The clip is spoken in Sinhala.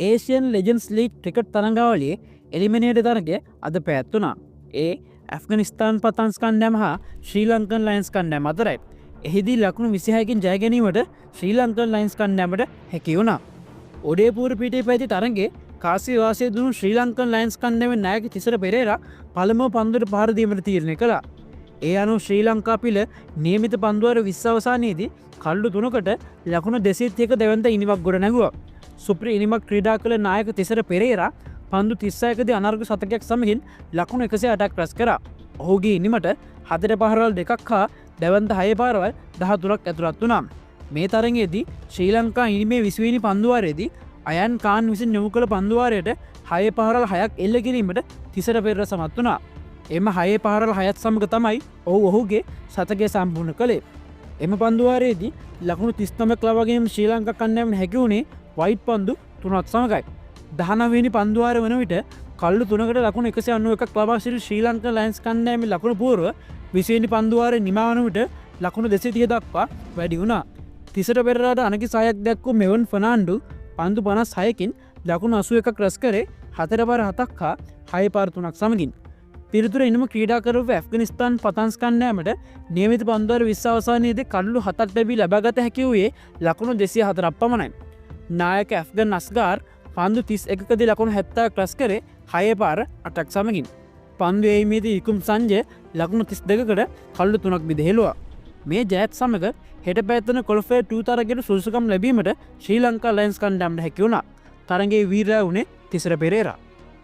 ඒසියන් ලෙජන්ස් ලීග් ක්‍රිකට් තරඟාවලියේ එලිමිනේටර් තරගය අද පැවැත්වුණා. ඒ ඇෆ්ගනිස්තාන් පතන්ස් කණ්ඩෑම හා ශ්‍රී ලංකන් ලයන්ස් කණ්ඩෑම අතරයි. එහිදී ලකුණු 26කින් ජය ගැනීමට ශ්‍රී ලංකන් ලයන්ස් කණ්ඩෑමට හැකි වුණා. ඔඩේපූර පිටේ පැවති තරගයේ කාසිය වාසය දුණු ශ්‍රී ලංකන් ලයන්ස් කණ්ඩෑමේ නායක තිසර පෙරේරා පළමුව පන්දුවට පහර දීමට තීරණය කළා. ඒ අනුව ශ්‍රී ලංකා පිළ නියමිත පන්දුවර 20 අවසානයේදී කල්ලු 3කට ලකුණු 201 දෙවන්ත ඉනිමක් ගොඩ නැගුවා. සුප්‍රී ඉනිමක් ක්‍රීඩා කළ නායක තිසර පෙරේරා පන්දු 36කදී අනර්ග සතකයක් සමගින් ලකුණු 108ක් රැස් කරා. ඔහුගේ ඉනිමට 4 පහරවල් 2ක් හා දෙවන්ත 6 පහරවල් 13ක් ඇතුළත් වුණා. මේ තරගයේදී ශ්‍රී ලංකා ඉනිමේ 20 වෙනි පන්දුවාරයේදී අයන් කාන් විසින් යොමු කළ පන්දුවාරයට 6 පහරවල් 6ක් එල්ල කිරීමට තිසර පෙරේරා සමත් වුණා. එම 6 පහරවල් 6ත් සමග තමයි ඔහුගේ සතකය සම්පූර්ණ කළේ. එම පන්දුවාරයේදී ලකුණු 39ක් ලබා ගැනීම ශ්‍රී ලංකා කණ්ඩායමට හැකි වුණේ වයිට් පන්දු 3ක් සමගයි. 19 වෙනි පන්දුවාරය වන විට කල්ලු 3කට ලකුණු 191ක් ලබා සිටි ශ්‍රී ලංකා ලයන්ස් කණ්ඩායමේ ලකුණු පූර්ව 20 වෙනි පන්දුවාරයේ නිමා වන විට ලකුණු 230 දක්වා වැඩි වුණා. තිසර පෙරේරාට අනකි සහයක් දැක්වූ මෙවන් ෆර්නාන්ඩු පන්දු 56කින් ලකුණු 81ක් රැස් කරේ 4 පාර 7ක් හා 6 පාර 3ක් සමගින්. පිරිතුර ඉනම ක්‍රීඩා කරව ඇෆ්ගනිස්තාන් පතන්ස් කණ්ඩෑමට නියමිත පන්දුවර 20 අවසානයේදී කඩලු 7ක් ලැබී ලබාගත හැකි වූයේ ලකුණු 204ක් පමණයි. නායක ඇෆ්ගන් අස්ගාර් පන්දු 31කදී ලකුණු 70ක් රැස් කරේ 6 පාර 8ක් සමගින්. පන්දු එීමේදී ඉකුම් සංජය ලකුණු 32කට කඩලු 3ක් බිඳහෙළුවා. මේ ජයත් සමග හෙට පැවැත්වෙන කොල්ෆේ 2 තරගයට සුදුසුකම් ලැබීමට ශ්‍රී ලංකා ලයන්ස් කණ්ඩායමට හැකි වුණා. තරගයේ වීරයා වුණේ තිසර පෙරේරා.